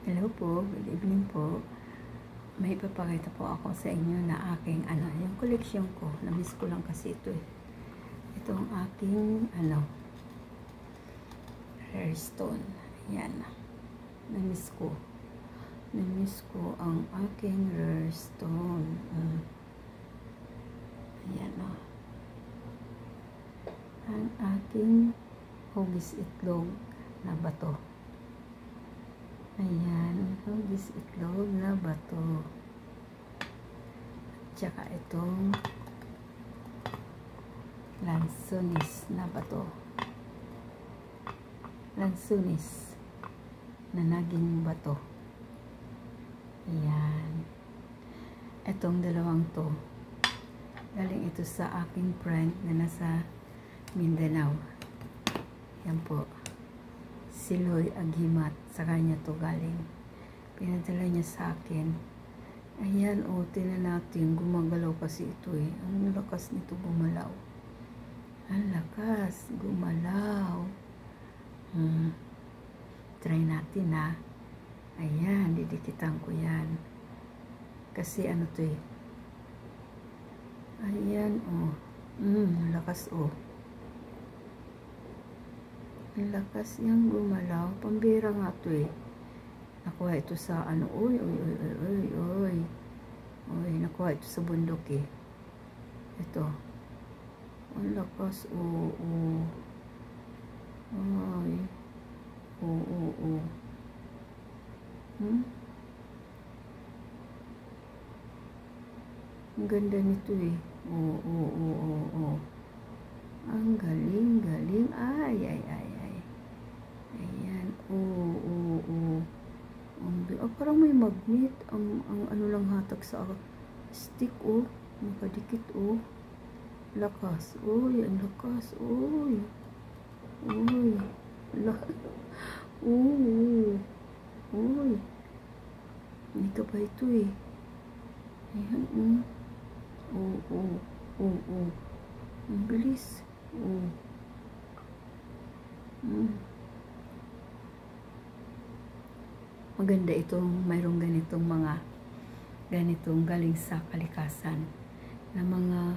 Hello po, good evening po. May ipapakita po ako sa inyo na aking yung koleksyon ko. Na-miss ko lang kasi ito eh. Ito ang aking rare stone. Ayan. Na-miss ko. Na-miss ko ang aking rare stone. Ayan o. Ang aking hugis itlog na bato. Ayan, hugis itlog na bato. At saka itong lansunis na bato. Lansunis na naging bato. Ayan. Itong dalawang to, galing ito sa aking friend na nasa Mindanao. Yan po. Siloy Agimat, sa kanya to galing. Pinadala niya sa akin. Ayan o, tingnan natin, gumagalaw kasi ito eh. Ang lakas nito gumalaw. Ang lakas, gumalaw. Try natin ha. Ayan, didikitan ko yan. Kasi ano to eh. Ayan o. Lakas o. Ang lakas niyang gumalaw. Pambira nga ito eh. Nakuha ito sa Uy. Nakuha ito sa bundok eh. Ito. Ang lakas. Ay. Ang ganda nito eh. Ang galing. Ay. Ayan. Parang may magnet. Ang ano lang hatag sa stick nakadikit lakas. Ang lakas. Dito pa ito eh. Ayan. Ang bilis. Maganda itong mayroong ganitong galing sa kalikasan na mga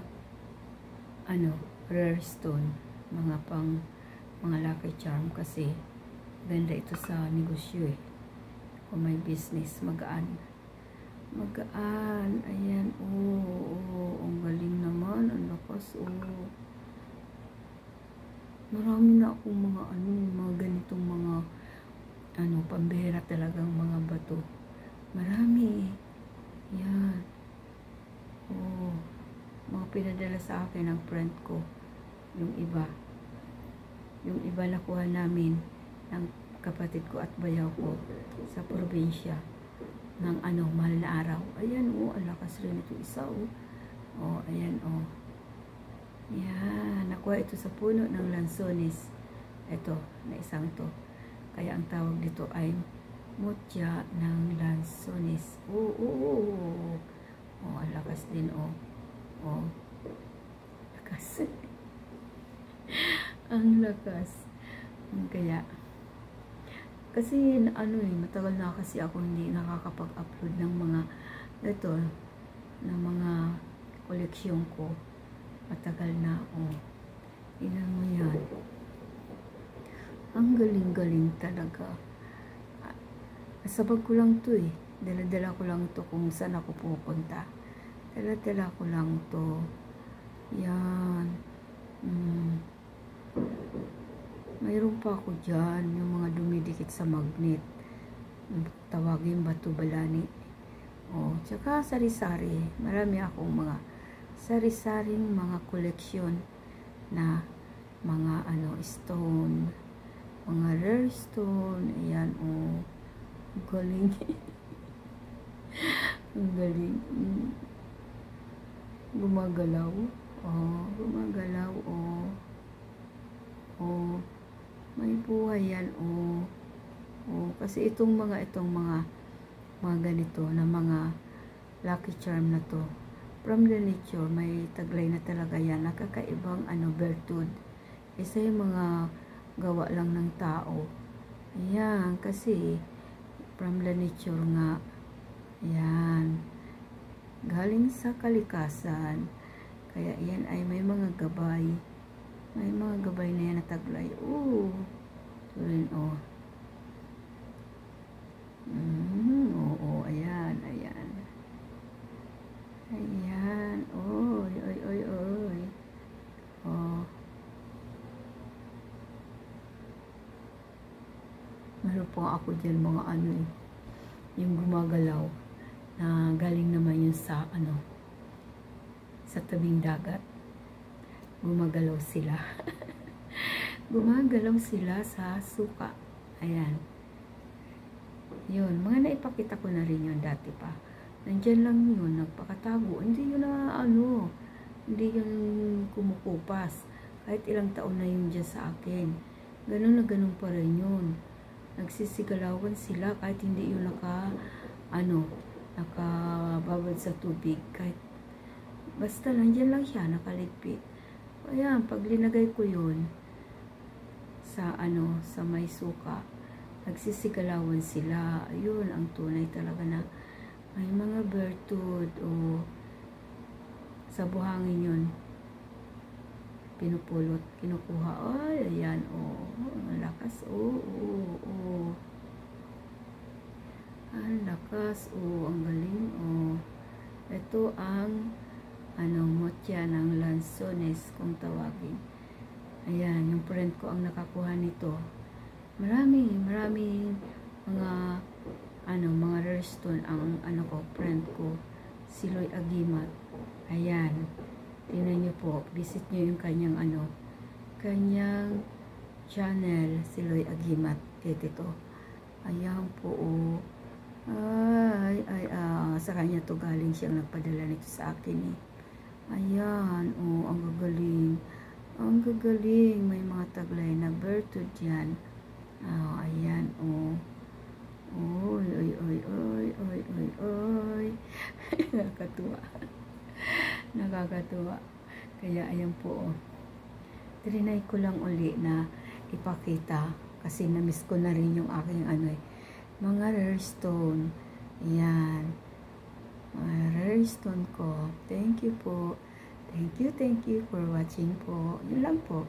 rare stone, mga lucky charm kasi ganda ito sa negosyo eh. Kung may business, magaan. Ayan, ang galing naman, ang lakas, marami na akong mga ganitong mga pambihira talagang mga bato. Marami. Yan. Mga pinadala sa akin ng friend ko. Yung iba nakuha namin ng kapatid ko at bayaw ko sa probinsya ng mahal na araw. Ayan ang lakas rin ito isa ayan yan, nakuha ito sa puno ng lansones. Ito, na isang to. Kaya ang tawag dito ay mutya ng lansones. Ang lakas din lakas. Ang lakas. Kaya kasi matagal na kasi ako hindi nakakapag-upload ng mga mga koleksyon ko. Matagal na Tingnan mo yan. Ang galing-galing talaga. Sabag ko lang to eh. Dala-dala ko lang to kung saan ako pupunta. Dala-dala ko lang to. Yan. Mayroon pa ako dyan. Yung mga dumidikit sa magnet. Tawagin bato balani. Tsaka sari-sari. Marami akong mga sari-saring mga koleksyon na mga stone. Mga rare stone. Ayan galing. Ang galing. Gumagalaw. Gumagalaw. May buhay yan. Kasi itong mga ganito na mga lucky charm na to, from the nature, may taglay na talaga yan. Nakakaibang virtud. Isa yung mga gawa lang ng tao. Ayan, kasi from the nature nga. Ayan. Galing sa kalikasan. Kaya yan ay may mga gabay. May mga gabay na yan na taglay. Ito rin, oo, ayan, ayan. Ayan, oy. Meron po ako dyan mga yung gumagalaw na galing naman yun sa sa tabing dagat. Gumagalaw sila. Gumagalaw sila sa suka. Ayan. Yun, mga naipakita ko na rin yun dati pa. Nandyan lang yun, nagpakatago. Hindi yun na hindi yun kumukupas. Kahit ilang taon na yun dyan sa akin. Ganun na ganun pa rin yun. Nagsisigalawan sila kahit hindi yun nakababad sa tubig. Kahit basta nandyan lang siya, nakaligpit. Ayan, pag linagay ko yun sa sa may suka, nagsisigalawan sila. Ayun, ang tunay talaga na may mga bertud o sa buhangin yun. Pinupulot, kinukuha. Ay, ayan, ang lakas, ang lakas, ang galing, ito ang motya ng lansones kung tawagin. Ayan, yung friend ko ang nakakuha nito. Maraming mga mga rare stone ang friend ko, Siloy Agimat. Ayan, tingnan nyo po, visit nyo yung kanyang kanyang channel, Siloy Agimat. Ito. Ayan po, sa kanya to galing, siyang nagpadala nito sa akin eh. Ayan, ang gagaling. Ang gagaling, may mga taglay na bertud yan. Ayan, oy. Nakakatuwa. Kaya ayan po, trinay ko lang uli na ipakita kasi na-miss ko na rin yung aking mga rare stone. Ayan, mga rare stone ko. Thank you po. Thank you for watching po. Yun lang po.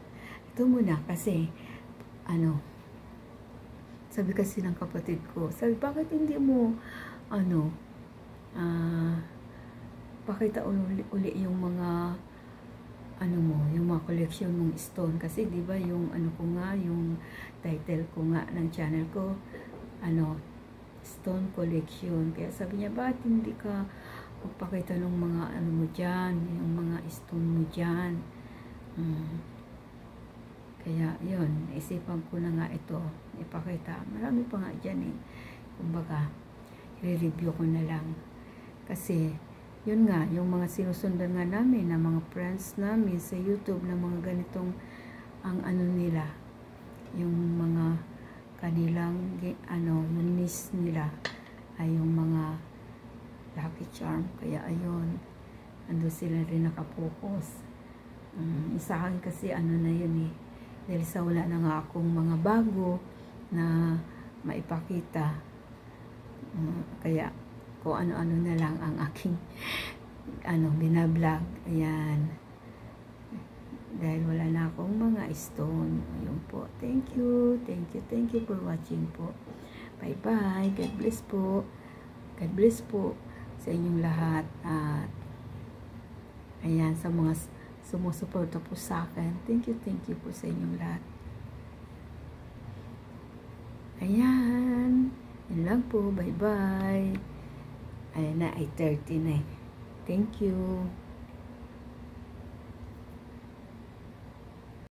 Ito muna kasi sabi kasi ng kapatid ko, sabi, bakit hindi mo pakita uli yung mga yung mga collection mong stone, kasi di ba yung ko nga, yung title ko nga ng channel ko, stone collection. Kaya sabi niya, bakit hindi ka magpakita ng mga mo dyan, yung mga stone mo dyan. Kaya yun, naisipan ko na nga ito ipakita. Marami pa nga dyan eh. Kumbaga, i-review ko na lang. Kasi yun nga, yung mga sinusundan nga namin na mga friends namin sa YouTube na mga ganitong ang nila, yung mga kanilang yung niche nila ay yung mga Lucky Charm. Kaya ayun, ando sila rin nakapokus. Sa akin kasi na yun eh, dahil sa wala na nga akong mga bago na maipakita, kaya kung ano-ano na lang ang aking binablog. Ayan, dahil wala na akong mga stone. Ayun po, thank you for watching po. Bye bye, God bless po sa inyong lahat. At ayan, sa mga sumusuporta po sa akin, thank you po sa inyong lahat. Ayan, yun lang po, bye bye. Ayan na, ay 30 na eh. Thank you.